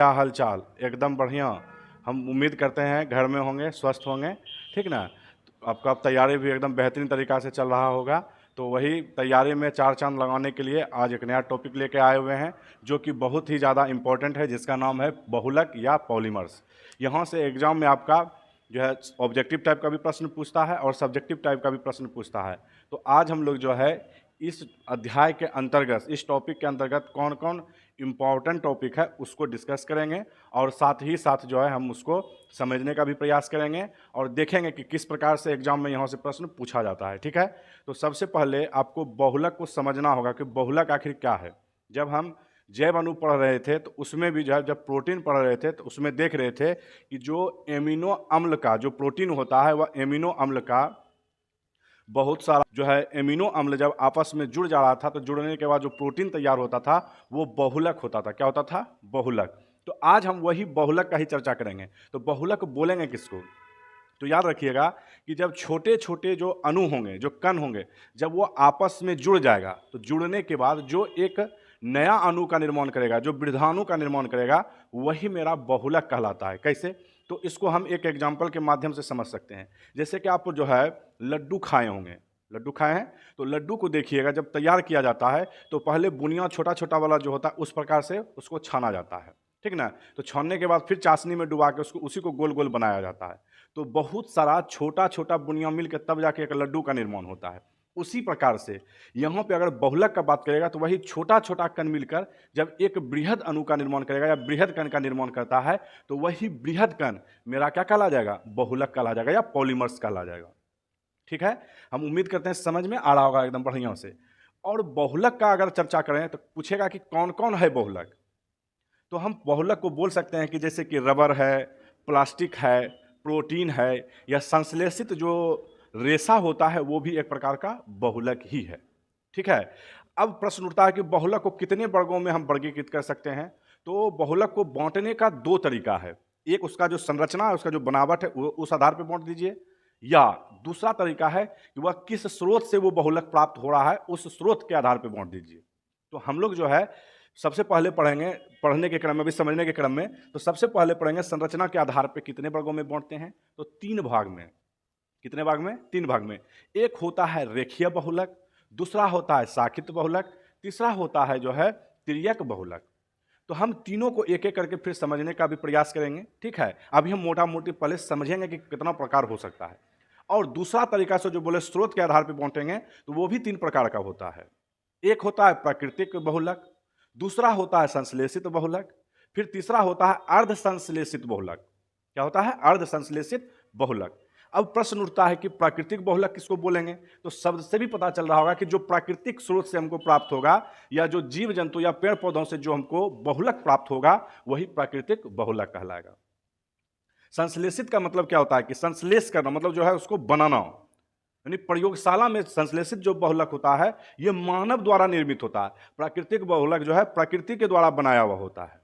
क्या हाल चाल? एकदम बढ़िया। हम उम्मीद करते हैं घर में होंगे, स्वस्थ होंगे, ठीक ना। तो आपका अब तैयारी भी एकदम बेहतरीन तरीक़ा से चल रहा होगा। तो वही तैयारी में चार चांद लगाने के लिए आज एक नया टॉपिक लेके आए हुए हैं, जो कि बहुत ही ज़्यादा इम्पोर्टेंट है, जिसका नाम है बहुलक या पॉलीमर्स। यहाँ से एग्ज़ाम में आपका जो है ऑब्जेक्टिव टाइप का भी प्रश्न पूछता है और सब्जेक्टिव टाइप का भी प्रश्न पूछता है। तो आज हम लोग जो है इस अध्याय के अंतर्गत, इस टॉपिक के अंतर्गत कौन कौन इम्पॉर्टेंट टॉपिक है उसको डिस्कस करेंगे और साथ ही साथ जो है हम उसको समझने का भी प्रयास करेंगे और देखेंगे कि किस प्रकार से एग्जाम में यहाँ से प्रश्न पूछा जाता है। ठीक है, तो सबसे पहले आपको बहुलक को समझना होगा कि बहुलक आखिर क्या है। जब हम जैव अणु पढ़ रहे थे तो उसमें भी जो है, जब प्रोटीन पढ़ रहे थे तो उसमें देख रहे थे कि जो एमिनो अम्ल का जो प्रोटीन होता है वह एमिनो अम्ल का बहुत सारा जो है एमिनो अम्ल जब आपस में जुड़ जा रहा था तो जुड़ने के बाद जो प्रोटीन तैयार होता था वो बहुलक होता था। क्या होता था? बहुलक। तो आज हम वही बहुलक का ही चर्चा करेंगे। तो बहुलक बोलेंगे किसको? तो याद रखिएगा कि जब छोटे छोटे जो अणु होंगे, जो कण होंगे, जब वो आपस में जुड़ जाएगा तो जुड़ने के बाद जो एक नया अणु का निर्माण करेगा, जो वृद्धाणु का निर्माण करेगा, वही मेरा बहुलक कहलाता है। कैसे? तो इसको हम एक एग्जाम्पल के माध्यम से समझ सकते हैं। जैसे कि आप जो है लड्डू खाए होंगे, लड्डू खाए हैं, तो लड्डू को देखिएगा जब तैयार किया जाता है तो पहले बुनिया छोटा छोटा वाला जो होता है उस प्रकार से उसको छाना जाता है, ठीक ना। तो छानने के बाद फिर चाशनी में डुबा के उसको उसी को गोल गोल बनाया जाता है। तो बहुत सारा छोटा छोटा बुनिया मिल के तब जाके एक लड्डू का निर्माण होता है। उसी प्रकार से यहाँ पे अगर बहुलक का बात करेगा तो वही छोटा छोटा कण मिलकर जब एक बृहद अणु का निर्माण करेगा या बृहद कण का निर्माण करता है तो वही बृहद कण मेरा क्या कहला जाएगा? बहुलक कहला जाएगा या पॉलीमर्स कहला जाएगा। ठीक है, हम उम्मीद करते हैं समझ में आ रहा होगा एकदम बढ़िया से। और बहुलक का अगर चर्चा करें तो पूछेगा कि कौन कौन है बहुलक। तो हम बहुलक को बोल सकते हैं कि जैसे कि रबर है, प्लास्टिक है, प्रोटीन है, या संश्लेषित जो रेशा होता है वो भी एक प्रकार का बहुलक ही है। ठीक है, अब प्रश्न उठता है कि बहुलक को कितने वर्गों में हम वर्गीकृत कर सकते हैं। तो बहुलक को बांटने का दो तरीका है। एक उसका जो संरचना है, उसका जो बनावट है, वो उस आधार पर बांट दीजिए, या दूसरा तरीका है कि वह किस स्रोत से वो बहुलक प्राप्त हो रहा है उस स्रोत के आधार पर बांट दीजिए। तो हम लोग जो है सबसे पहले पढ़ेंगे, पढ़ने के क्रम में भी समझने के क्रम में, तो सबसे पहले पढ़ेंगे संरचना के आधार पर कितने वर्गों में बांटते हैं। तो तीन भाग में। कितने भाग में? तीन भाग में। एक होता है रेखीय बहुलक, दूसरा होता है शाखित बहुलक, तीसरा होता है जो है तिर्यक बहुलक। तो हम तीनों को एक एक करके फिर समझने का भी प्रयास करेंगे। ठीक है, अभी हम मोटा मोटी पहले समझेंगे कि कितना प्रकार हो सकता है। और दूसरा तरीका से जो बोले स्रोत के आधार पर बांटेंगे तो वो भी तीन प्रकार का होता है। एक होता है प्राकृतिक बहुलक, दूसरा होता है संश्लेषित बहुलक, फिर तीसरा होता है अर्ध संश्लेषित बहुलक। क्या होता है? अर्ध संश्लेषित बहुलक। अब प्रश्न उठता है कि प्राकृतिक बहुलक किसको बोलेंगे। तो शब्द से भी पता चल रहा होगा कि जो प्राकृतिक स्रोत से हमको प्राप्त होगा या जो जीव जंतु या पेड़ पौधों से जो हमको बहुलक प्राप्त होगा वही प्राकृतिक बहुलक कहलाएगा। संश्लेषित का मतलब क्या होता है कि संश्लेष करना मतलब जो है उसको बनाना, यानी प्रयोगशाला में संश्लेषित जो बहुलक होता है ये मानव द्वारा निर्मित होता है। प्राकृतिक बहुलक जो है प्रकृति के द्वारा बनाया हुआ होता है।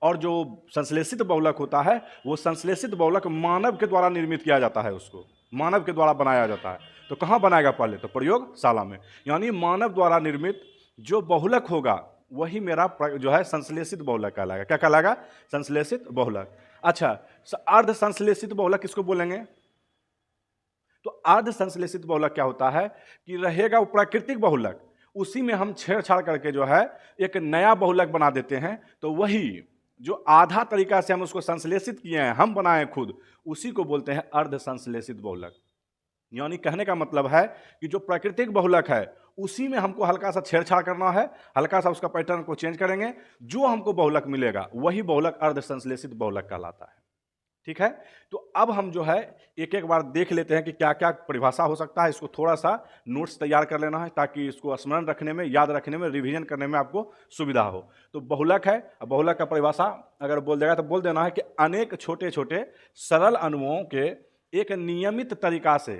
और जो संश्लेषित बहुलक होता है वो संश्लेषित बहुलक मानव के द्वारा निर्मित किया जाता है, उसको मानव के द्वारा बनाया जाता है। तो कहाँ बनाएगा? पहले तो प्रयोगशाला में। यानी मानव द्वारा निर्मित जो बहुलक होगा वही मेरा जो है संश्लेषित बहुलक कहलाएगा। क्या कहलाएगा? संश्लेषित बहुलक। अच्छा, अर्ध संश्लेषित बहुलक किसको बोलेंगे? तो अर्ध संश्लेषित बहुलक क्या होता है कि रहेगा वो प्राकृतिक बहुलक, उसी में हम छेड़छाड़ करके जो है एक नया बहुलक बना देते हैं। तो वही जो आधा तरीका से हम उसको संश्लेषित किए हैं, हम बनाए खुद, उसी को बोलते हैं अर्ध संश्लेषित बहुलक। यानी कहने का मतलब है कि जो प्राकृतिक बहुलक है उसी में हमको हल्का सा छेड़छाड़ करना है, हल्का सा उसका पैटर्न को चेंज करेंगे, जो हमको बहुलक मिलेगा वही बहुलक अर्ध संश्लेषित बहुलक कहलाता है। ठीक है, तो अब हम जो है एक एक बार देख लेते हैं कि क्या क्या परिभाषा हो सकता है। इसको थोड़ा सा नोट्स तैयार कर लेना है ताकि इसको स्मरण रखने में, याद रखने में, रिवीजन करने में आपको सुविधा हो। तो बहुलक है, बहुलक का परिभाषा अगर बोल देगा तो बोल देना है कि अनेक छोटे छोटे सरल अणुओं के एक नियमित तरीका से,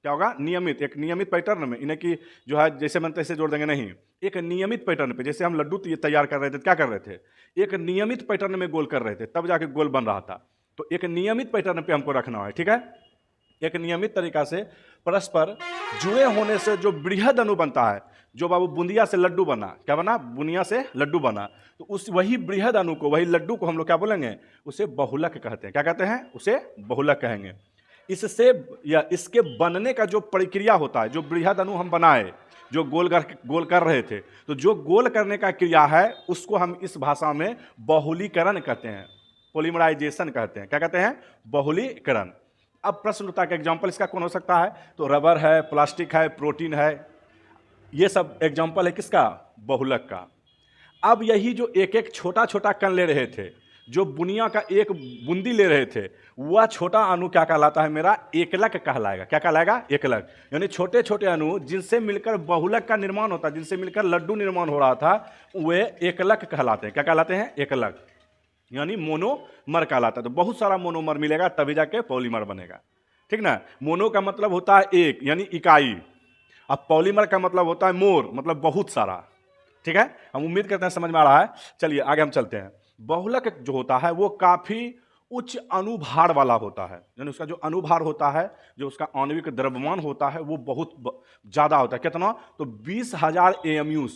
क्या होगा? नियमित, एक नियमित पैटर्न में, इन्हें की जो है जैसे मन तैसे जोड़ देंगे नहीं, एक नियमित पैटर्न पे। जैसे हम लड्डू तैयार कर रहे थे, क्या कर रहे थे? एक नियमित पैटर्न में गोल कर रहे थे, तब जाके गोल बन रहा था। तो एक नियमित पैटर्न पे हमको रखना है। ठीक है, एक नियमित तरीका से परस्पर जुड़े होने से जो बृहद अणु बनता है, जो बाबू बूंदिया से लड्डू बना, क्या बना, बुनिया से लड्डू बना, तो उस वही बृहद अणु को, वही लड्डू को हम लोग क्या बोलेंगे, उसे बहुलक कहते हैं। क्या कहते हैं, उसे बहुलक कहेंगे। इससे या इसके बनने का जो प्रक्रिया होता है, जो बृहद अणु हम बनाए, जो गोल कर रहे थे, तो जो गोल करने का क्रिया है उसको हम इस भाषा में बहुलीकरण कहते हैं, पॉलीमराइजेशन कहते हैं। क्या कहते हैं, बहुलीकरण। अब प्रश्न उठता है कि एग्जाम्पल इसका कौन हो सकता है, तो रबर है, प्लास्टिक है, प्रोटीन है, ये सब एग्जाम्पल है किसका, बहुलक का। अब यही जो एक एक छोटा छोटा कण ले रहे थे, जो बुनिया का एक बूंदी ले रहे थे, वह छोटा अणु क्या कहलाता है, मेरा एकलक कहलाएगा। क्या कहलाएगा, एकलक। यानी छोटे छोटे अणु जिनसे मिलकर बहुलक का निर्माण होता है, जिनसे मिलकर लड्डू निर्माण हो रहा था, वे एकलक कहलाते हैं। क्या कहलाते हैं, एकलक, यानी मोनोमर कहलाता है। तो बहुत सारा मोनोमर मिलेगा तभी जाके पॉलीमर बनेगा, ठीक ना। मोनो का मतलब होता है एक, यानी इकाई। अब पॉलीमर का मतलब होता है मोर, मतलब बहुत सारा, ठीक है। हम उम्मीद करते हैं समझ में आ रहा है। चलिए आगे हम चलते हैं। बहुलक जो होता है वो काफी उच्च अनुभार वाला होता है, यानी उसका जो अनुभार होता है, जो उसका आणविक द्रव्यमान होता है, वो बहुत ज्यादा होता है। कितना, तो 20,000 AMU,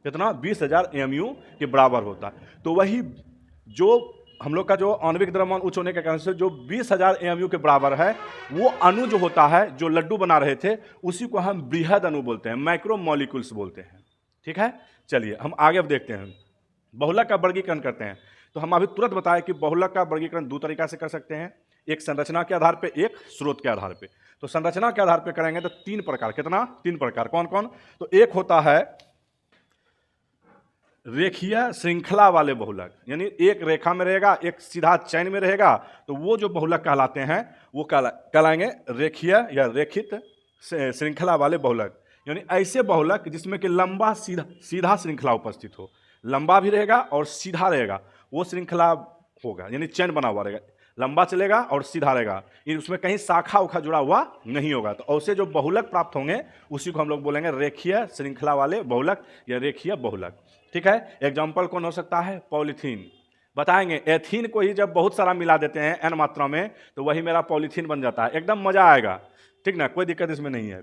कितना, 20,000 AMU के बराबर होता है। तो वही जो हम लोग का जो आणविक द्रव्यमान उच्च होने के कारण से जो 20,000 AMU के बराबर है, वो अणु जो होता है, जो लड्डू बना रहे थे, उसी को हम बृहद अणु बोलते हैं, माइक्रो मॉलिक्यूल्स बोलते हैं, ठीक है। चलिए हम आगे अब देखते हैं, बहुलक का वर्गीकरण करते हैं। तो हम अभी तुरंत बताएं कि बहुलक का वर्गीकरण दो तरीका से कर सकते हैं, एक संरचना के आधार पे, एक स्रोत के आधार पे। तो संरचना के आधार पे करेंगे तो 3 प्रकार, कितना, 3 प्रकार। कौन कौन, तो एक होता है रेखीय श्रृंखला वाले बहुलक, यानी एक रेखा में रहेगा, एक सीधा चैन में रहेगा, तो वो जो बहुलक कहलाते हैं वो कहलाएंगे रेखीय या रेखित श्रृंखला वाले बहुलक। यानी ऐसे बहुलक जिसमें कि लंबा सीधा श्रृंखला उपस्थित हो, लंबा भी रहेगा और सीधा रहेगा, वो श्रृंखला होगा, यानी चैन बना हुआ रहेगा, लंबा चलेगा और सीधा रहेगा, उसमें कहीं शाखा उखा जुड़ा हुआ नहीं होगा। तो ऐसे जो बहुलक प्राप्त होंगे उसी को हम लोग बोलेंगे रेखीय श्रृंखला वाले बहुलक या रेखीय बहुलक, ठीक है। एग्जाम्पल कौन हो सकता है, पॉलीथीन। बताएंगे एथीन को ही जब बहुत सारा मिला देते हैं n मात्रा में, तो वही मेरा पॉलीथीन बन जाता है, एकदम मजा आएगा, ठीक ना, कोई दिक्कत इसमें नहीं है।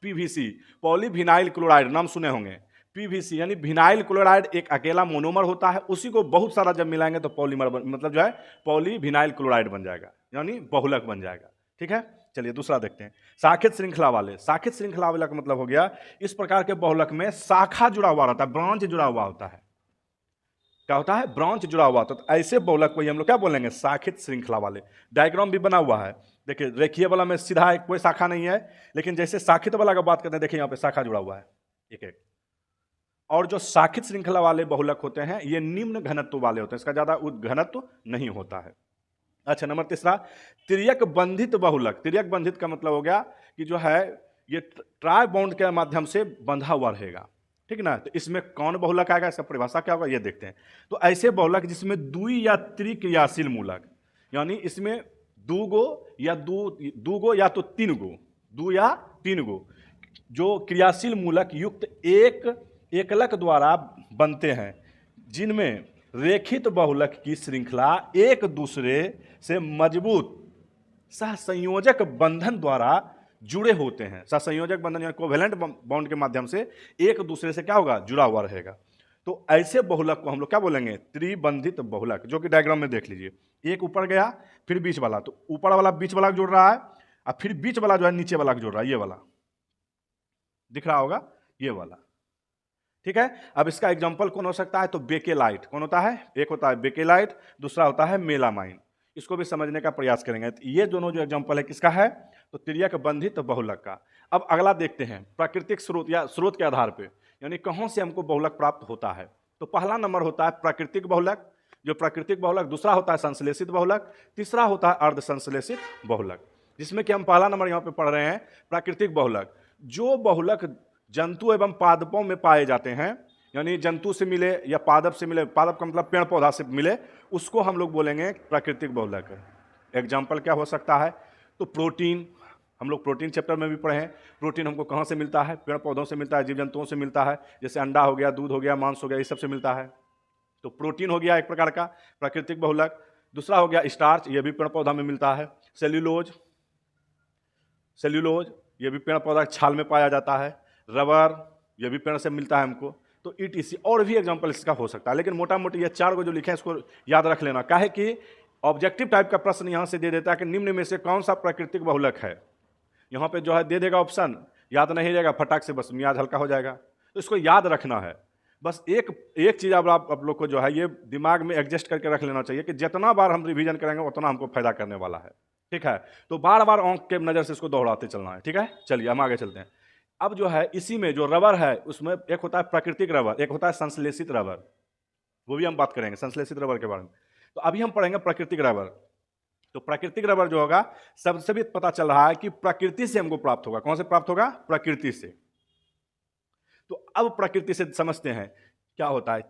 PVC, पॉलीविनाइल क्लोराइड, नाम सुने होंगे। PVC यानी विनाइल क्लोराइड एक अकेला मोनोमर होता है, उसी को बहुत सारा जब मिलाएंगे तो पॉलीमर मतलब जो है पॉलीविनाइल क्लोराइड बन जाएगा, यानी बहुलक बन जाएगा, ठीक है। चलिए दूसरा देखते हैं, शाखित श्रृंखला वाले। शाखित श्रृंखला वाले का मतलब हो गया इस प्रकार के बहुलक में शाखा जुड़ा हुआ रहता है, ब्रांच जुड़ा हुआ होता है। क्या होता है, ब्रांच जुड़ा हुआ होता है। तो ऐसे बहुलक को हम लोग क्या बोलेंगे, शाखित श्रृंखला वाले। डायग्राम भी बना हुआ है, देखिए रेखीय वाला में सीधा कोई शाखा नहीं है, लेकिन जैसे शाखित वाला का बात करते हैं, देखिए यहाँ पे शाखा जुड़ा हुआ है एक एक। और जो शाखित श्रृंखला वाले बहुलक होते हैं ये निम्न घनत्व वाले होते हैं, इसका ज्यादा घनत्व नहीं होता है। अच्छा, नंबर तीसरा, तिर्यक बंधित बहुलक। तिर्यक बंधित का मतलब हो गया कि जो है ये ट्राई बॉन्ड के माध्यम से बंधा हुआ रहेगा, ठीक ना। तो इसमें कौन बहुलक आएगा, इसका परिभाषा क्या होगा, ये देखते हैं। तो ऐसे बहुलक जिसमें द्वि या त्रिक्रियाशील मूलक, यानी इसमें दो गो या तो तीन गो, दो या तीन गो जो क्रियाशील मूलक युक्त एक एकलक द्वारा बनते हैं, जिनमें रेखित बहुलक की श्रृंखला एक दूसरे से मजबूत सहसंयोजक बंधन द्वारा जुड़े होते हैं। सहसंयोजक बंधन यानी कोवेलेंट बॉन्ड के माध्यम से एक दूसरे से क्या होगा, जुड़ा हुआ रहेगा। तो ऐसे बहुलक को हम लोग क्या बोलेंगे, त्रिबंधित बहुलक, जो कि डायग्राम में देख लीजिए, एक ऊपर गया फिर बीच वाला, तो ऊपर वाला बीच वाला जोड़ रहा है और फिर बीच वाला जो है नीचे वाला जोड़ रहा है, ये वाला दिख रहा होगा, ये वाला, ठीक है। अब इसका एग्जांपल कौन हो सकता है, तो बेकेलाइट। कौन होता है, एक होता है बेकेलाइट, दूसरा होता है मेलामाइन। इसको भी समझने का प्रयास करेंगे। तो ये दोनों जो एग्जांपल है किसका है, तो तिर्यक बंधित बहुलक का। अब अगला देखते हैं प्राकृतिक स्रोत या स्रोत के आधार पे, यानी कहाँ से हमको बहुलक प्राप्त होता है। तो पहला नंबर होता है प्राकृतिक बहुलक, जो प्राकृतिक बहुलक, दूसरा होता है संश्लेषित बहुलक, तीसरा होता है अर्ध संश्लेषित बहुलक, जिसमें कि हम पहला नंबर यहाँ पे पढ़ रहे हैं प्राकृतिक बहुलक। जो बहुलक जंतु एवं पादपों में पाए जाते हैं, यानी जंतु से मिले या पादप से मिले, पादप का मतलब पेड़ पौधा से मिले, उसको हम लोग बोलेंगे प्राकृतिक बहुलक। एग्जाम्पल क्या हो सकता है, तो प्रोटीन, हम लोग प्रोटीन चैप्टर में भी पढ़े हैं। प्रोटीन हमको कहाँ से मिलता है, पेड़ पौधों से मिलता है, जीव जंतुओं से मिलता है, जैसे अंडा हो गया, दूध हो गया, मांस हो गया, ये सब से मिलता है। तो प्रोटीन हो गया एक प्रकार का प्राकृतिक बहुलक। दूसरा हो गया स्टार्च, ये भी पेड़ पौधा में मिलता है। सेल्यूलोज, ये भी पेड़ पौधा छाल में पाया जाता है। रबर, ये भी पेड़ से मिलता है हमको। तो ईटीसी और भी एग्जाम्पल इसका हो सकता है, लेकिन मोटा मोटी ये 4 को जो लिखे हैं इसको याद रख लेना। काहे कि ऑब्जेक्टिव टाइप का प्रश्न यहाँ से दे देता है कि निम्न में से कौन सा प्राकृतिक बहुलक है। यहाँ पे जो है दे देगा ऑप्शन, याद नहीं रहेगा, फटाक से बस मियाज हल्का हो जाएगा। तो इसको याद रखना है। बस एक चीज़ अब आप लोग को जो है ये दिमाग में एडजस्ट करके रख लेना चाहिए कि जितना बार हम रिवीजन करेंगे उतना हमको फायदा करने वाला है। ठीक है, तो बार बार आंख के नज़र से इसको दोहराते चलना है। ठीक है, चलिए हम आगे चलते हैं। अब जो है इसी में जो रबर है उसमें एक होता है प्राकृतिक रबर, एक होता है संश्लेषित रबर, वो भी हम बात करेंगे संश्लेषित रबर के बारे में। तो अभी हम पढ़ेंगे प्राकृतिक रबर। तो प्राकृतिक रबर जो होगा सबसे भी पता चल रहा है कि प्रकृति से हमको प्राप्त होगा। कौन से प्राप्त होगा? प्रकृति से। तो अब प्रकृति से समझते हैं क्या होता है,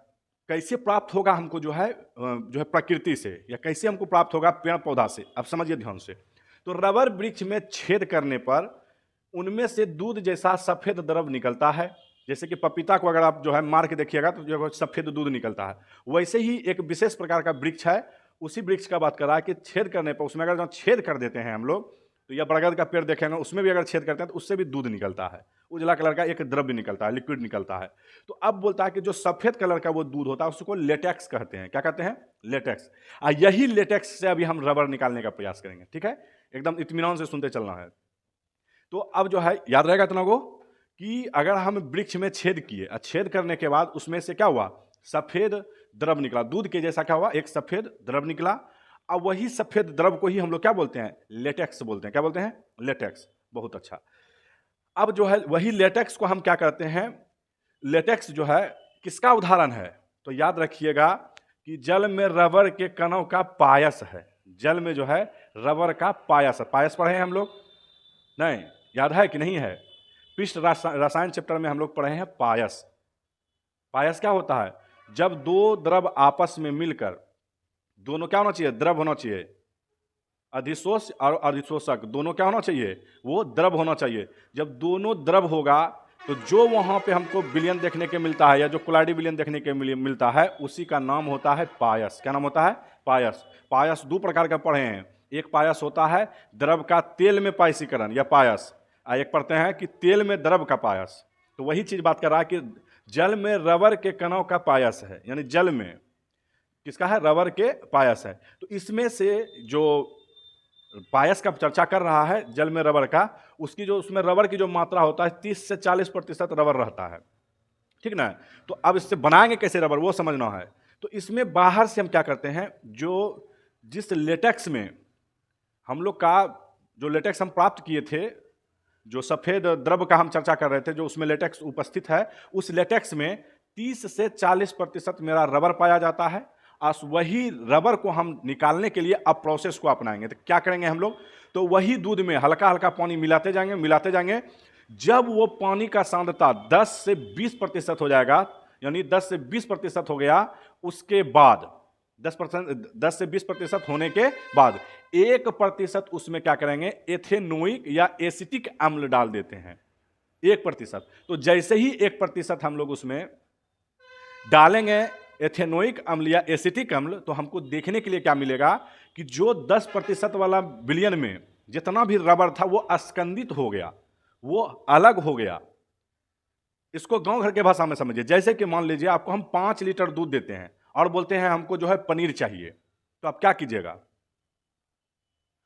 कैसे प्राप्त होगा हमको जो है प्रकृति से, या कैसे हमको प्राप्त होगा पेड़ पौधा से। अब समझिए ध्यान से। तो रबर वृक्ष में छेद करने पर उनमें से दूध जैसा सफेद द्रव निकलता है। जैसे कि पपीता को अगर आप जो है मार के देखिएगा तो जो सफेद दूध निकलता है, वैसे ही एक विशेष प्रकार का वृक्ष है, उसी वृक्ष का बात कर रहा है कि छेद करने पर उसमें अगर जो छेद कर देते हैं हम लोग, तो या बरगद का पेड़ देखेंगे उसमें भी अगर छेद करते हैं तो उससे भी दूध निकलता है, उजला कलर का एक द्रव्य निकलता है, लिक्विड निकलता है। तो अब बोलता है कि जो सफेद कलर का वो दूध होता है उसको लेटेक्स कहते हैं। क्या कहते हैं? लेटेक्स। यही लेटेक्स से अभी हम रबर निकालने का प्रयास करेंगे। ठीक है, एकदम इत्मीनान से सुनते चलना है। तो अब जो है याद रहेगा इतना को कि अगर हम वृक्ष में छेद किए, छेद करने के बाद उसमें से क्या हुआ? सफेद द्रव निकला, दूध के जैसा क्या हुआ? एक सफेद द्रव निकला। अब वही सफेद द्रव को ही हम लोग क्या बोलते हैं? लेटेक्स बोलते हैं। क्या बोलते हैं? लेटेक्स। बहुत अच्छा। अब जो है वही लेटेक्स को हम क्या करते हैं? लेटेक्स जो है किसका उदाहरण है? तो याद रखिएगा कि जल में रबर के कणों का पायस है। जल में जो है रबर का पायस है। पायस पढ़े हैं हम लोग? नहीं, याद है कि नहीं है? पृष्ठ रसायन चैप्टर में हम लोग पढ़े हैं पायस। पायस क्या होता है? जब दो द्रव आपस में मिलकर, दोनों क्या होना चाहिए? द्रव होना चाहिए। अधिशोष और अधिशोषक दोनों क्या होना चाहिए? वो द्रव होना चाहिए। जब दोनों द्रव होगा तो जो वहाँ पे हमको विलयन देखने के मिलता है, या जो कोलाइडी विलयन देखने के मिलता है, उसी का नाम होता है पायस। क्या नाम होता है? पायस। पायस दो प्रकार का पढ़े हैं। एक पायस होता है द्रव का तेल में पायसीकरण या पायस, और एक पढ़ते हैं कि तेल में द्रव का पायस। तो वही चीज़ बात कर रहा है कि जल में रबर के कणों का पायस है, यानी जल में किसका है? रबर के पायस है। तो इसमें से जो पायस का चर्चा कर रहा है जल में रबर का, उसकी जो उसमें रबर की जो मात्रा होता है 30 से 40% रबर रहता है। ठीक ना? तो अब इससे बनाएंगे कैसे रबर, वो समझना है। तो इसमें बाहर से हम क्या करते हैं, जो जिस लेटेक्स में हम लोग का जो लेटेक्स हम प्राप्त किए थे, जो सफ़ेद द्रव का हम चर्चा कर रहे थे, जो उसमें लेटेक्स उपस्थित है, उस लेटेक्स में 30 से 40% मेरा रबर पाया जाता है। और वही रबर को हम निकालने के लिए अब प्रोसेस को अपनाएंगे। तो क्या करेंगे हम लोग? तो वही दूध में हल्का हल्का पानी मिलाते जाएंगे। जब वो पानी का सांद्रता 10 से 20% हो जाएगा, यानी 10 से 20% हो गया, उसके बाद 10 से 20% होने के बाद 1% उसमें क्या करेंगे? एथेनोइक या एसिटिक अम्ल डाल देते हैं। 1%। तो जैसे ही 1% हम लोग उसमें डालेंगे एथेनोइक अम्ल या एसिटिक अम्ल, तो हमको देखने के लिए क्या मिलेगा कि जो 10% वाला विलयन में जितना भी रबर था वो अस्कंदित हो गया, वो अलग हो गया। इसको गांव घर के भाषा में समझिए। जैसे कि मान लीजिए आपको हम 5 लीटर दूध देते हैं और बोलते हैं हमको जो है पनीर चाहिए, तो आप क्या कीजिएगा?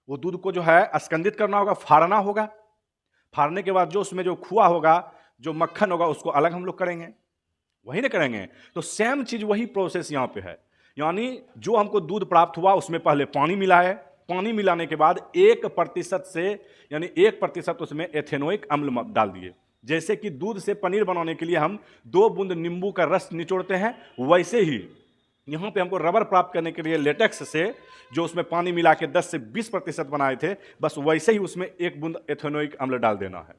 वो दूध को जो है अस्कंदित करना होगा, फाड़ना होगा। फाड़ने के बाद जो उसमें जो खोआ होगा, जो मक्खन होगा, उसको अलग हम लोग करेंगे, वही ना करेंगे। तो सेम चीज वही प्रोसेस यहाँ पे है। यानी जो हमको दूध प्राप्त हुआ उसमें पहले पानी मिला है, पानी मिलाने के बाद 1% से, यानी 1% उसमें एथेनोइक अम्ल डाल दिए। जैसे कि दूध से पनीर बनाने के लिए हम 2 बूंद नींबू का रस निचोड़ते हैं, वैसे ही यहाँ पे हमको रबर प्राप्त करने के लिए लेटेक्स से जो उसमें पानी मिला के 10 से 20% बनाए थे, बस वैसे ही उसमें 1 बूंद एथेनोइक अम्ल डाल देना है।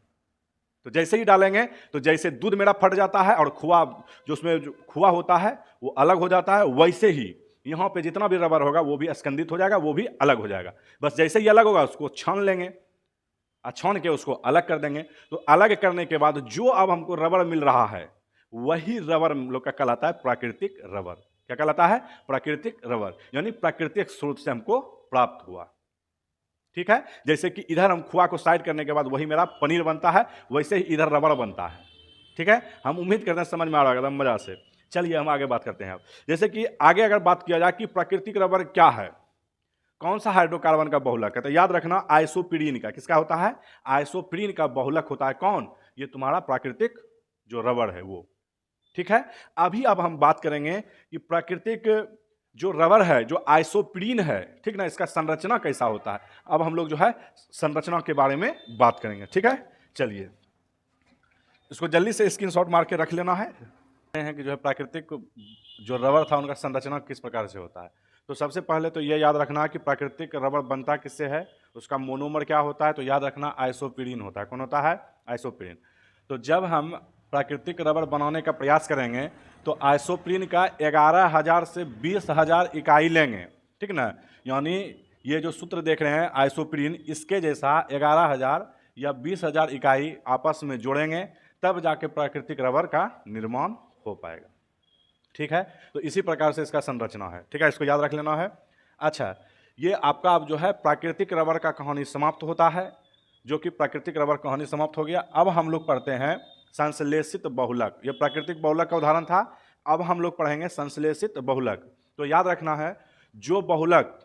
तो जैसे ही डालेंगे तो जैसे दूध मेरा फट जाता है और खोआ, जो उसमें जो खोआ होता है वो अलग हो जाता है, वैसे ही यहाँ पे जितना भी रबर होगा वो भी अस्कंदित हो जाएगा, वो भी अलग हो जाएगा। बस जैसे ही अलग होगा उसको छान लेंगे, छान के उसको अलग कर देंगे। तो अलग करने के बाद जो अब हमको रबर मिल रहा है, वही रबर हम लोग का कहलाता है प्राकृतिक रबर। क्या कहलाता है? प्राकृतिक रबर, यानी प्राकृतिक स्रोत से हमको प्राप्त हुआ। ठीक है? जैसे कि इधर हम खोआ को साइड करने के बाद वही मेरा पनीर बनता है, वैसे ही इधर रबर बनता है। ठीक है, हम उम्मीद करते हैं समझ में आ रहा है एकदम मजा से। चलिए हम आगे बात करते हैं अब। जैसे कि आगे अगर बात किया जाए कि प्राकृतिक रबर क्या है, कौन सा हाइड्रोकार्बन का बहुलक है, तो याद रखना आइसोप्रीन का। किसका होता है? आइसोप्रीन का बहुलक होता है कौन? ये तुम्हारा प्राकृतिक जो रबर है वो। ठीक है, अभी अब हम बात करेंगे कि प्राकृतिक जो रबर है, जो आइसोप्रीन है, ठीक ना, इसका संरचना कैसा होता है। अब हम लोग जो है संरचना के बारे में बात करेंगे। ठीक है, चलिए इसको जल्दी से स्क्रीनशॉट मार के रख लेना है कि जो है प्राकृतिक जो रबर था उनका संरचना किस प्रकार से होता है। तो सबसे पहले तो ये याद रखना कि प्राकृतिक रबर बनता किससे है, उसका मोनोमर क्या होता है, तो याद रखना आइसोप्रीन होता है। कौन होता है? आइसोप्रीन। तो जब हम प्राकृतिक रबर बनाने का प्रयास करेंगे तो आइसोप्रीन का 11,000 से 20,000 इकाई लेंगे, ठीक ना। यानी ये जो सूत्र देख रहे हैं आइसोप्रीन, इसके जैसा 11,000 या 20,000 इकाई आपस में जोड़ेंगे, तब जाके प्राकृतिक रबर का निर्माण हो पाएगा। ठीक है, तो इसी प्रकार से इसका संरचना है। ठीक है, इसको याद रख लेना है। अच्छा, ये आपका अब जो है प्राकृतिक रबर का कहानी समाप्त होता है, जो कि प्राकृतिक रबर कहानी समाप्त हो गया। अब हम लोग पढ़ते हैं संश्लेषित बहुलक। ये प्राकृतिक बहुलक का उदाहरण था, अब हम लोग पढ़ेंगे संश्लेषित बहुलक। तो याद रखना है, जो बहुलक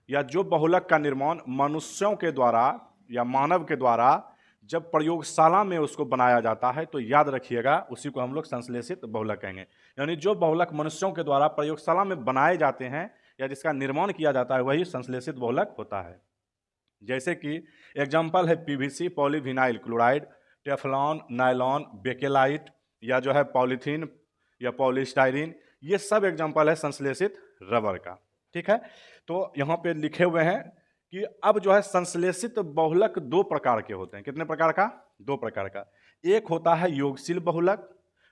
या जो बहुलक का निर्माण मनुष्यों के द्वारा या मानव के द्वारा जब प्रयोगशाला में उसको बनाया जाता है, तो याद रखिएगा उसी को हम लोग संश्लेषित बहुलक कहेंगे। यानी जो बहुलक मनुष्यों के द्वारा प्रयोगशाला में बनाए जाते हैं या जिसका निर्माण किया जाता है, वही संश्लेषित बहुलक होता है। जैसे कि एग्जाम्पल है PVC, polyvinyl chloride, Teflon, nylon, bakelite, या जो है पॉलीथीन या पॉलीस्टाइरीन, ये सब एग्जाम्पल है संश्लेषित रबर का। ठीक है, तो यहाँ पे लिखे हुए हैं कि अब जो है संश्लेषित बहुलक दो प्रकार के होते हैं। कितने प्रकार का? दो प्रकार का। एक होता है योगशील बहुलक,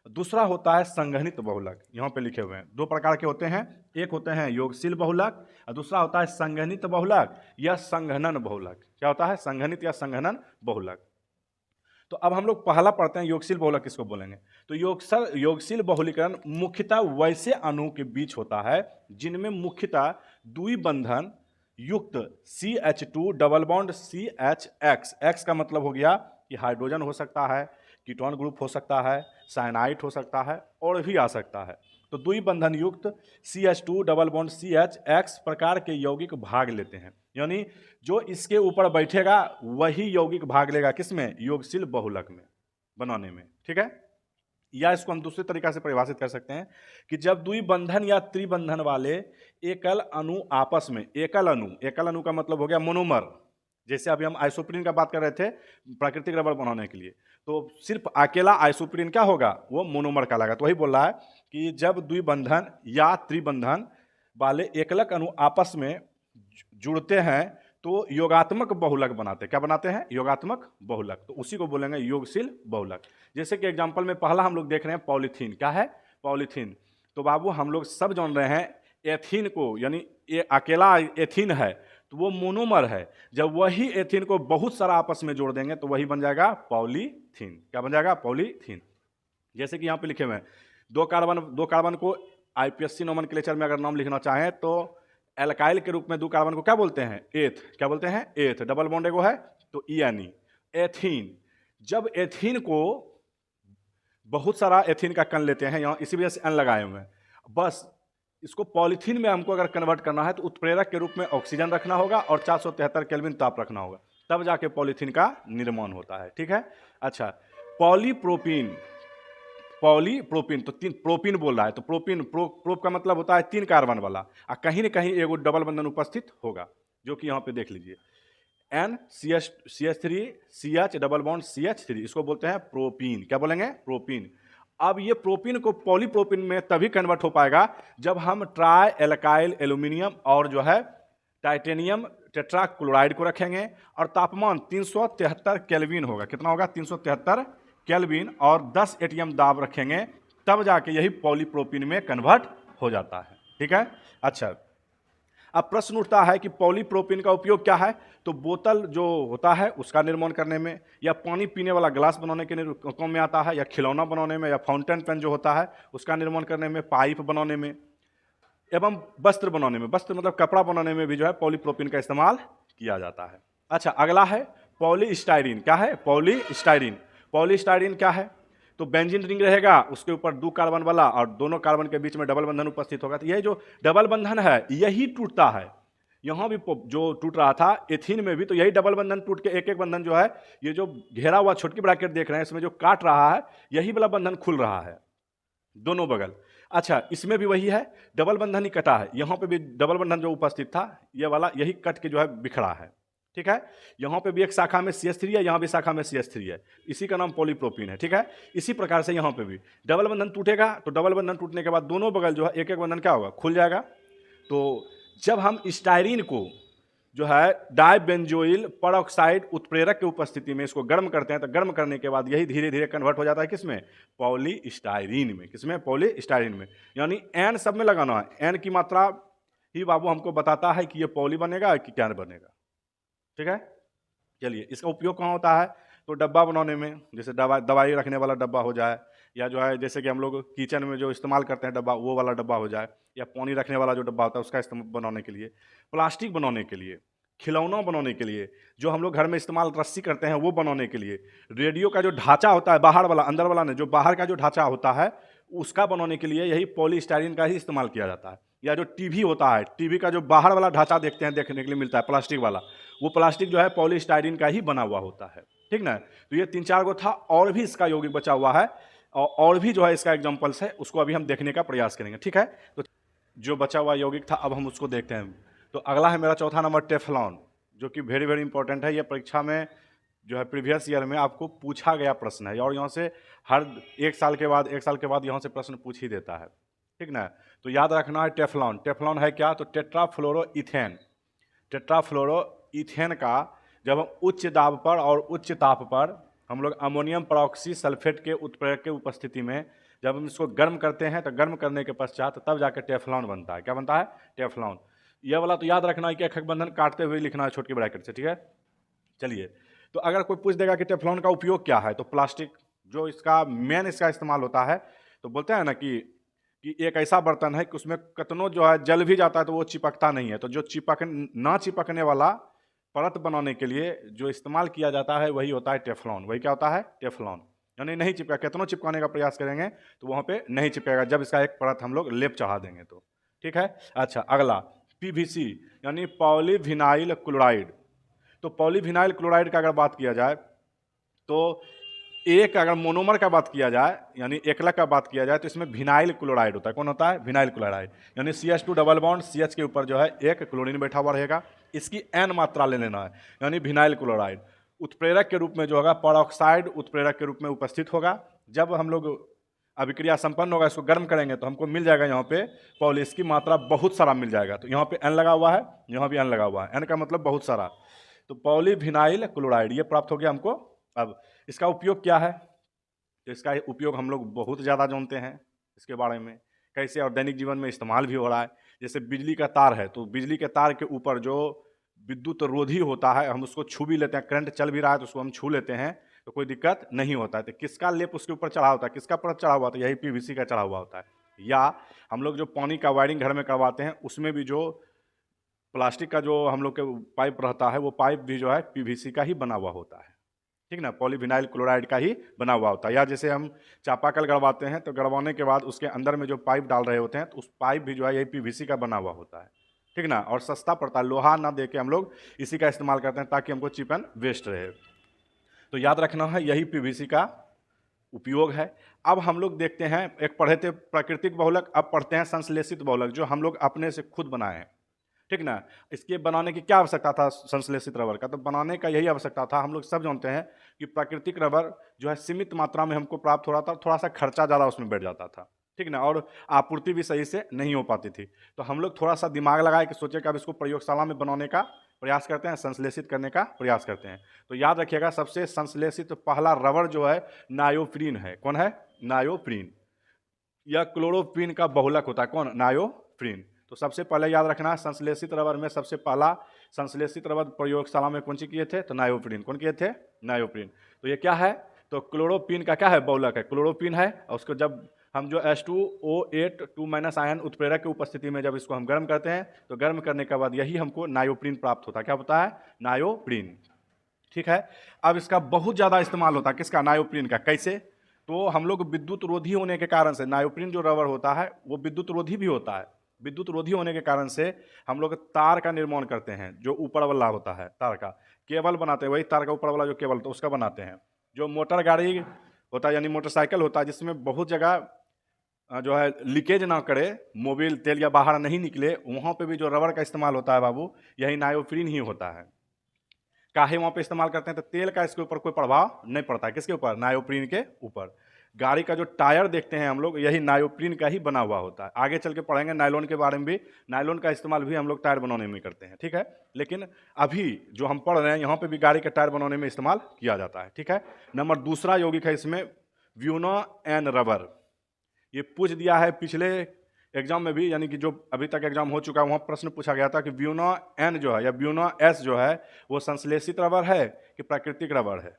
दूसरा होता है संघनित बहुलक। यहाँ पे लिखे हुए हैं दो प्रकार के होते हैं, एक होते हैं योगशील बहुलक और दूसरा होता है संघनित बहुलक या संघनन बहुलक। क्या होता है? संघनित या संघनन बहुलक। तो अब हम लोग पहला पढ़ते हैं योगशील बहुलक किसको बोलेंगे। तो योगशील बहुलीकरण मुख्यतः वैसे अणु के बीच होता है जिनमें मुख्यतः द्विबंधन युक्त CH2 double bond CHX, X का मतलब हो गया कि हाइड्रोजन हो सकता है, कीटोन ग्रुप हो सकता है, साइनाइड हो सकता है और भी आ सकता है। तो द्विबंधन युक्त CH2 डबल बॉन्ड CHX प्रकार के यौगिक भाग लेते हैं। यानी जो इसके ऊपर बैठेगा वही यौगिक भाग लेगा किसमें? योगशील बहुलक में बनाने में। ठीक है, या इसको हम दूसरे तरीका से परिभाषित कर सकते हैं कि जब द्विबंधन या त्रिबंधन वाले एकल अणु आपस में, एकल अणु का मतलब हो गया मोनोमर। जैसे अभी हम आइसोप्रीन का बात कर रहे थे प्राकृतिक रबर बनाने के लिए, तो सिर्फ अकेला आइसोप्रीन क्या होगा? वो मोनोमर कहलाएगा। तो वही बोल रहा है कि जब द्विबंधन या त्रिबंधन वाले एकलक अणु आपस में जुड़ते हैं तो योगात्मक बहुलक बनाते हैं। क्या बनाते हैं? योगात्मक बहुलक। तो उसी को बोलेंगे योगशील बहुलक। जैसे कि एग्जांपल में पहला हम लोग देख रहे हैं पॉलीथीन। क्या है? पॉलीथीन। तो बाबू हम लोग सब जान रहे हैं एथीन को, यानी ये अकेला एथीन है तो वो मोनोमर है। जब वही एथीन को बहुत सारा आपस में जोड़ देंगे तो वही बन जाएगा पॉलीथीन। क्या बन जाएगा? पॉलीथीन। जैसे कि यहाँ पे लिखे हुए हैं दो कार्बन को IPSC नोमेनक्लेचर में अगर नाम लिखना चाहें तो एल्काइल के रूप में दो कार्बन को क्या बोलते हैं? एथ। क्या बोलते हैं? एथ। डबल बॉन्ड एगो है तो ENE, एथीन। जब एथीन को बहुत सारा एथीन का कण लेते हैं, यहाँ इसी वजह से N लगाए हुए हैं, बस इसको पॉलीथीन में हमको अगर कन्वर्ट करना है तो उत्प्रेरक के रूप में ऑक्सीजन रखना होगा और 473 केल्विन ताप रखना होगा, तब जाके पॉलीथीन का निर्माण होता है। ठीक है, अच्छा पॉलीप्रोपीन तो तीन प्रोपीन बोल रहा है, तो प्रोप का मतलब होता है तीन कार्बन वाला, और कहीं न कहीं एगो डबल बंधन उपस्थित होगा, जो कि यहाँ पे देख लीजिए NCH3 CH double bond CH3, इसको बोलते हैं प्रोपीन। क्या बोलेंगे? प्रोपीन। अब ये प्रोपीन को पॉलीप्रोपीन में तभी कन्वर्ट हो पाएगा जब हम ट्राई एल्काइल एल्यूमिनियम और जो है टाइटेनियम टेट्रा क्लोराइड को रखेंगे और तापमान 373 केल्विन होगा। कितना होगा? 373 केल्विन और 10 ATM दाब रखेंगे, तब जाके यही पॉलीप्रोपीन में कन्वर्ट हो जाता है। ठीक है, अच्छा अब प्रश्न उठता है कि पॉलीप्रोपीन का उपयोग क्या है? तो बोतल जो होता है उसका निर्माण करने में, या पानी पीने वाला ग्लास बनाने के काम में आता है, या खिलौना बनाने में, या फाउंटेन पेन जो होता है उसका निर्माण करने में, पाइप बनाने में, एवं वस्त्र बनाने में, वस्त्र मतलब कपड़ा बनाने में भी जो है पॉलीप्रोपीन का इस्तेमाल किया जाता है। अच्छा अगला है पॉलीस्टाइरीन। क्या है? पॉलीस्टाइरीन। पॉलीस्टाइरीन क्या है? तो बेंजीन रिंग रहेगा, उसके ऊपर 2 कार्बन वाला और दोनों कार्बन के बीच में डबल बंधन उपस्थित होगा। तो यह जो डबल बंधन है यही टूटता है। यहाँ भी जो टूट रहा था एथीन में भी, तो यही डबल बंधन टूट के एक एक बंधन जो है, ये जो घेरा हुआ छोटकी ब्रैकेट देख रहे हैं इसमें जो काट रहा है, यही वाला बंधन खुल रहा है दोनों बगल। अच्छा, इसमें भी वही है, डबल बंधन ही कटा है। यहाँ पे भी डबल बंधन जो उपस्थित था ये वाला, यही कट के जो है बिखरा है। ठीक है, यहाँ पे भी एक शाखा में CH3 है, यहाँ भी शाखा में CH3 है, इसी का नाम पॉलीप्रोपीन है। ठीक है, इसी प्रकार से यहाँ पे भी डबल बंधन टूटेगा, तो डबल बंधन टूटने के बाद दोनों बगल जो है एक एक बंधन क्या होगा, खुल जाएगा। तो जब हम स्टायरीन को जो है डाइबेंजोइल परऑक्साइड उत्प्रेरक की उपस्थिति में इसको गर्म करते हैं, तो गर्म करने के बाद यही धीरे धीरे कन्वर्ट हो जाता है किसमें, पॉलीस्टायरीन में। किसमें, पॉलीस्टायरीन में। यानी एन सब में लगाना है, एन की मात्रा ही बाबू हमको बताता है कि ये पॉली बनेगा कि क्या बनेगा। ठीक है, चलिए इसका उपयोग कहाँ होता है, तो डब्बा बनाने में, जैसे दवाई रखने वाला डब्बा हो जाए, या जो है जैसे कि हम लोग किचन में जो इस्तेमाल करते हैं डब्बा, वो वाला डब्बा हो जाए, या पानी रखने वाला जो डब्बा होता है उसका इस्तेमाल बनाने के लिए, प्लास्टिक बनाने के लिए, खिलौना बनाने के लिए, जो हम लोग घर में इस्तेमाल रस्सी करते हैं वो बनाने के लिए, रेडियो का जो ढांचा होता है बाहर वाला, अंदर वाला नहीं, जो बाहर का जो ढांचा होता है उसका बनाने के लिए यही पॉलीस्टायरीन का ही इस्तेमाल किया जाता है। या जो टीवी होता है, टीवी का जो बाहर वाला ढांचा देखते हैं, देखने के लिए मिलता है प्लास्टिक वाला, वो प्लास्टिक जो है पॉलीस्टायरीन का ही बना हुआ होता है। ठीक ना, तो ये 3-4 गो था, और भी इसका यौगिक बचा हुआ है, और भी जो है इसका एग्जाम्पल्स है, उसको अभी हम देखने का प्रयास करेंगे। ठीक है, तो जो बचा हुआ यौगिक था अब हम उसको देखते हैं। तो अगला है मेरा चौथा नंबर टेफ्लॉन, जो कि वेरी वेरी इंपॉर्टेंट है। ये परीक्षा में जो है प्रीवियस ईयर में आपको पूछा गया प्रश्न है, और यहाँ से हर एक साल के बाद यहाँ से प्रश्न पूछ ही देता है। ठीक ना, तो याद रखना है टेफ्लॉन। टेफ्लॉन है क्या, तो टेट्राफ्लोरोइथेन। टेट्राफ्लोरोइथेन का जब हम उच्च दाब पर और उच्च ताप पर हम लोग अमोनियम परऑक्सी सल्फेट के उत्प्रेरक के उपस्थिति में जब हम इसको गर्म करते हैं, तो गर्म करने के पश्चात तब जाकर टेफ्लॉन बनता है। क्या बनता है, टेफ्लॉन। यह वाला तो याद रखना है कि एक बंधन काटते हुए लिखना है छोटी ब्रैकेट से। ठीक है, चलिए, तो अगर कोई पूछ देगा कि टेफ्लॉन का उपयोग क्या है, तो प्लास्टिक जो इसका मेन इसका इस्तेमाल होता है, तो बोलते हैं ना कि एक ऐसा बर्तन है कि उसमें कतनों जो है जल भी जाता है तो वो चिपकता नहीं है, तो जो ना चिपकने वाला परत बनाने के लिए जो इस्तेमाल किया जाता है वही होता है टेफ्लॉन। वही क्या होता है, टेफ्लॉन। यानी नहीं चिपका, कितनों चिपकाने का प्रयास करेंगे तो वहाँ पे नहीं चिपकेगा, जब इसका एक परत हम लोग लेप चढ़ा देंगे तो। ठीक है, अच्छा अगला PVC यानी पॉलीविनाइल क्लोराइड। तो पॉलीविनाइल क्लोराइड का अगर बात किया जाए, तो एक अगर मोनोमर का बात किया जाए यानी एकलक का बात किया जाए, तो इसमें विनाइल क्लोराइड होता है। कौन होता है, विनाइल क्लोराइड। यानी CH2 डबल बॉन्ड CH के ऊपर जो है एक क्लोरीन बैठा हुआ रहेगा, इसकी N मात्रा ले लेना है, यानी विनाइल क्लोराइड। उत्प्रेरक के रूप में जो होगा परऑक्साइड उत्प्रेरक के रूप में उपस्थित होगा। जब हम लोग अभिक्रिया संपन्न होगा, इसको गर्म करेंगे तो हमको मिल जाएगा यहाँ पे पॉली, इसकी मात्रा बहुत सारा मिल जाएगा। तो यहाँ पे N लगा हुआ है, यहाँ भी N लगा हुआ है, N का मतलब बहुत सारा। तो पॉलीविनाइल क्लोराइड ये प्राप्त हो गया हमको। अब इसका उपयोग क्या है, तो इसका उपयोग हम लोग बहुत ज़्यादा जानते हैं इसके बारे में, कैसे और दैनिक जीवन में इस्तेमाल भी हो रहा है। जैसे बिजली का तार है, तो बिजली के तार के ऊपर जो विद्युत रोधी होता है, हम उसको छू भी लेते हैं, करंट चल भी रहा है तो उसको हम छू लेते हैं तो कोई दिक्कत नहीं होता है। तो किसका लेप उसके ऊपर चढ़ा होता है, किसका परत चढ़ा हुआ होता है, यही PVC का चढ़ा हुआ होता है। या हम लोग जो पानी का वायरिंग घर में करवाते हैं, उसमें भी जो प्लास्टिक का जो हम लोग के पाइप रहता है, वो पाइप भी जो है PVC का ही बना हुआ होता है। ठीक ना, पॉलीविनाइल क्लोराइड का ही बना हुआ होता है। या जैसे हम चापाकल गड़वाते हैं, तो गड़वाने के बाद उसके अंदर में जो पाइप डाल रहे होते हैं, तो उस पाइप भी जो है यही PVC का बना हुआ होता है। ठीक ना, और सस्ता पड़ता है, लोहा ना दे के हम लोग इसी का इस्तेमाल करते हैं ताकि हमको चीप एंड वेस्ट रहे। तो याद रखना है यही PVC का उपयोग है। अब हम लोग देखते हैं, एक पढ़े थे प्राकृतिक बहुलक, अब पढ़ते हैं संश्लेषित बहुलक, जो हम लोग अपने से खुद बनाए हैं। ठीक ना, इसके बनाने की क्या आवश्यकता था संश्लेषित रबर का, तो बनाने का यही आवश्यकता था। हम लोग सब जानते हैं कि प्राकृतिक रबर जो है सीमित मात्रा में हमको प्राप्त हो रहा था, थोड़ा सा खर्चा ज़्यादा उसमें बैठ जाता था। ठीक ना, और आपूर्ति भी सही से नहीं हो पाती थी। तो हम लोग थोड़ा सा दिमाग लगाए कि सोचे कि अब इसको प्रयोगशाला में बनाने का प्रयास करते हैं, संश्लेषित करने का प्रयास करते हैं। तो याद रखिएगा सबसे संश्लेषित पहला रबर जो है नायोप्रीन है। कौन है, नायोप्रीन। यह क्लोरोप्रीन का बहुलक होता है। कौन, नायोप्रीन। तो सबसे पहले याद रखना संश्लेषित रबर में सबसे पहला संश्लेषित रबर प्रयोगशाला में कौन सी किए थे, तो नायोप्रीन। कौन किए थे, नायोप्रीन। तो ये क्या है, तो क्लोरोप्रीन का क्या है, बहुलक है, क्लोरोप्रीन है। और उसको जब हम जो H2O8 2- आयन उत्प्रेरक की उपस्थिति में जब इसको हम गर्म करते हैं, तो गर्म करने के बाद यही हमको नायोप्रीन प्राप्त होता है। क्या होता है, नायोप्रीन। ठीक है, अब इसका बहुत ज़्यादा इस्तेमाल होता है, किसका, नायोप्रीन का। कैसे, तो हम लोग विद्युत रोधी होने के कारण से नायोप्रीन जो रबर होता है वो विद्युत रोधी भी होता है। विद्युत रोधी होने के कारण से हम लोग तार का निर्माण करते हैं, जो ऊपर वाला होता है तार का केबल बनाते हैं, वही तार का ऊपर वाला जो केबल तो उसका बनाते हैं। जो मोटर गाड़ी होता है यानी मोटरसाइकिल होता है, जिसमें बहुत जगह जो है लीकेज ना करे, मोबिल तेल या बाहर नहीं निकले, वहाँ पे भी जो रबर का इस्तेमाल होता है बाबू, यही नायोप्रीन ही होता है। काहे वहाँ पे इस्तेमाल करते हैं, तो तेल का इसके ऊपर कोई प्रभाव नहीं पड़ता है। किसके ऊपर? नायोप्रीन के ऊपर। गाड़ी का जो टायर देखते हैं हम लोग, यही नायोप्रीन का ही बना हुआ होता है। आगे चल के पढ़ेंगे नायलॉन के बारे में भी। नायलॉन का इस्तेमाल भी हम लोग टायर बनाने में करते हैं, ठीक है। लेकिन अभी जो हम पढ़ रहे हैं यहाँ पे भी गाड़ी के टायर बनाने में इस्तेमाल किया जाता है, ठीक है। नंबर दूसरा यौगिक है इसमें व्यूनो एन रबर। ये पूछ दिया है पिछले एग्जाम में भी, यानी कि जो अभी तक एग्जाम हो चुका है वहाँ प्रश्न पूछा गया था कि ब्यूनो एन जो है या ब्यूनो एस जो है वो संश्लेषित रबर है कि प्राकृतिक रबर है।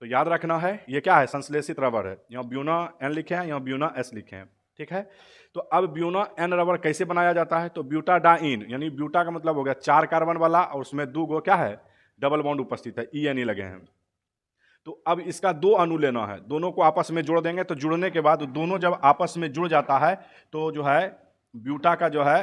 तो याद रखना है ये क्या है, संश्लेषित रबर है। यहाँ ब्यूनो एन लिखे हैं, यहाँ ब्यूनो एस लिखे हैं, ठीक है। तो अब ब्यूनो एन रबर कैसे बनाया जाता है, तो ब्यूटाडाइन, यानी ब्यूटा का मतलब हो गया 4 कार्बन वाला और उसमें 2 गो क्या है, डबल बॉन्ड उपस्थित है, ई एन ई लगे हैं। तो अब इसका 2 अणु लेना है, दोनों को आपस में जोड़ देंगे। तो जुड़ने के बाद दोनों जब आपस में जुड़ जाता है तो जो है ब्यूटा का जो है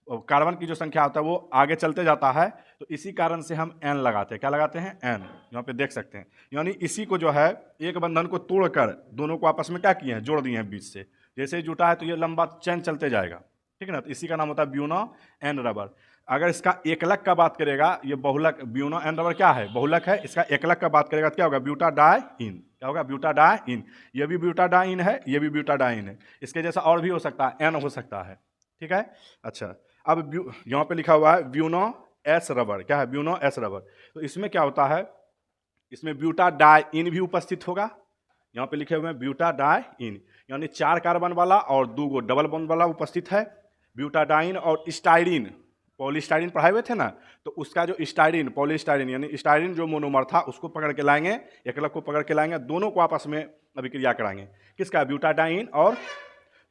कार्बन की जो संख्या होता है वो आगे चलते जाता है। तो इसी कारण से हम एन लगाते हैं। क्या लगाते हैं? एन। यहाँ पे देख सकते हैं, यानी इसी को जो है एक बंधन को तोड़कर दोनों को आपस में क्या किए हैं, जोड़ दिए हैं बीच से। जैसे ही जुटा है तो ये लंबा चैन चलते जाएगा, ठीक है ना। तो इसी का नाम होता है ब्यूनो एन रबर। अगर इसका एकलक का बात करेगा, ये बहुलक, ब्यूनो एन रबर क्या है, बहुलक है। इसका एकलक का बात करेगा तो क्या होगा, ब्यूटाडाइन। क्या होगा? ब्यूटाडाइन। ये भी ब्यूटाडाइन है, ये भी ब्यूटाडाइन है। इसके जैसा और भी हो सकता है, एन हो सकता है, ठीक है। अच्छा, अब यहाँ पे लिखा हुआ है ब्यूनो एस रबर। क्या है? Buono S rubber. तो इसमें क्या होता है, इसमें ब्यूटाडाइन भी उपस्थित होगा। यहाँ पे लिखे हुए हैं ब्यूटाडाइन, यानी 4 कार्बन वाला और 2 गो डबल बॉन्ड वाला उपस्थित है। ब्यूटाडाइन और स्टाइरिन, पॉलीस्टाइरिन पढ़ाए हुए थे ना, तो उसका जो स्टाइरिन, पॉलीस्टाइरिन यानी स्टाइरिन जो मोनोमर था उसको पकड़ के लाएंगे, एकलक को पकड़ के लाएंगे, दोनों को आपस में अभिक्रिया कराएंगे। किसका? ब्यूटाडाइन और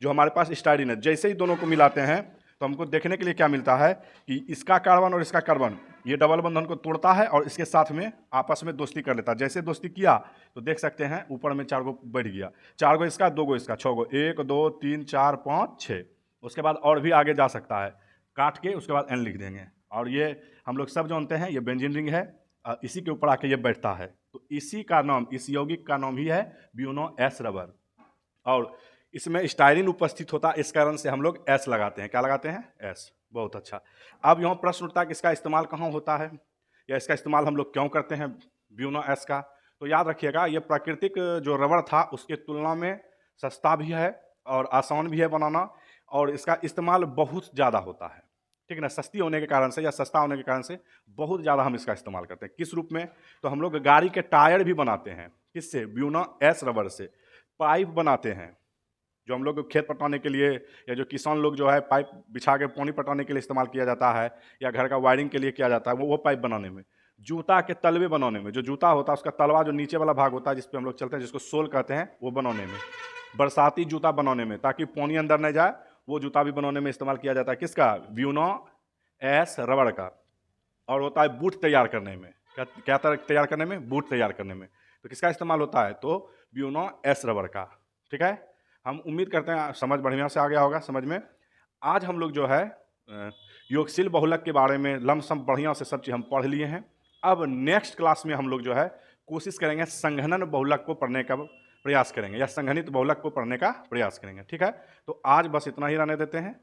जो हमारे पास स्टाइरिन है। जैसे ही दोनों को मिलाते हैं तो हमको देखने के लिए क्या मिलता है कि इसका कार्बन और इसका कार्बन ये डबल बंधन को तोड़ता है और इसके साथ में आपस में दोस्ती कर लेता है। जैसे दोस्ती किया तो देख सकते हैं ऊपर में 4 गो बढ़ गया, 4 गो इसका, 2 गो इसका, 6 गो, 1 2 3 4 5 6। उसके बाद और भी आगे जा सकता है, काट के उसके बाद एन लिख देंगे। और ये हम लोग सब जानते हैं ये बेंजीन रिंग है, इसी के ऊपर आके ये बैठता है। तो इसी का नाम, इस यौगिक का नाम ही है ब्यूनो एस रबर। और इसमें स्टाइरिन उपस्थित होता है, इस कारण से हम लोग एस लगाते हैं। क्या लगाते हैं? एस। बहुत अच्छा। अब यहाँ प्रश्न उठता है कि इसका इस्तेमाल कहाँ होता है या इसका इस्तेमाल हम लोग क्यों करते हैं ब्यूनो एस का। तो याद रखिएगा ये प्राकृतिक जो रबर था उसके तुलना में सस्ता भी है और आसान भी है बनाना, और इसका इस्तेमाल बहुत ज़्यादा होता है, ठीक है ना। सस्ती होने के कारण से या सस्ता होने के कारण से बहुत ज़्यादा हम इसका इस्तेमाल करते हैं। किस रूप में? तो हम लोग गाड़ी के टायर भी बनाते हैं। किससे? ब्यूनो एस रबर से। पाइप बनाते हैं, जो हम लोग खेत पटाने के लिए या जो किसान लोग जो है पाइप बिछा के पानी पटाने के लिए इस्तेमाल किया जाता है, या घर का वायरिंग के लिए किया जाता है, वो पाइप बनाने में। जूता के तलवे बनाने में, जो जूता होता है उसका तलवा जो नीचे वाला भाग होता है जिस पे हम लोग चलते हैं, जिसको सोल कहते हैं, वो बनाने में। बरसाती जूता बनाने में, ताकि पानी अंदर नहीं जाए, वो जूता भी बनाने में इस्तेमाल किया जाता है। किसका? ब्यूनो एस रबर का। और होता है बूट तैयार करने में। क्या तैयार करने में? बूट तैयार करने में। तो किसका इस्तेमाल होता है? तो ब्यूनो एस रबर का, ठीक है। हम उम्मीद करते हैं समझ बढ़िया से आ गया होगा समझ में। आज हम लोग जो है योगशील बहुलक के बारे में लमसम बढ़िया से सब चीज़ हम पढ़ लिए हैं। अब नेक्स्ट क्लास में हम लोग जो है कोशिश करेंगे संघनन बहुलक को पढ़ने का प्रयास करेंगे, या संघनित बहुलक को पढ़ने का प्रयास करेंगे, ठीक है। तो आज बस इतना ही रहने देते हैं।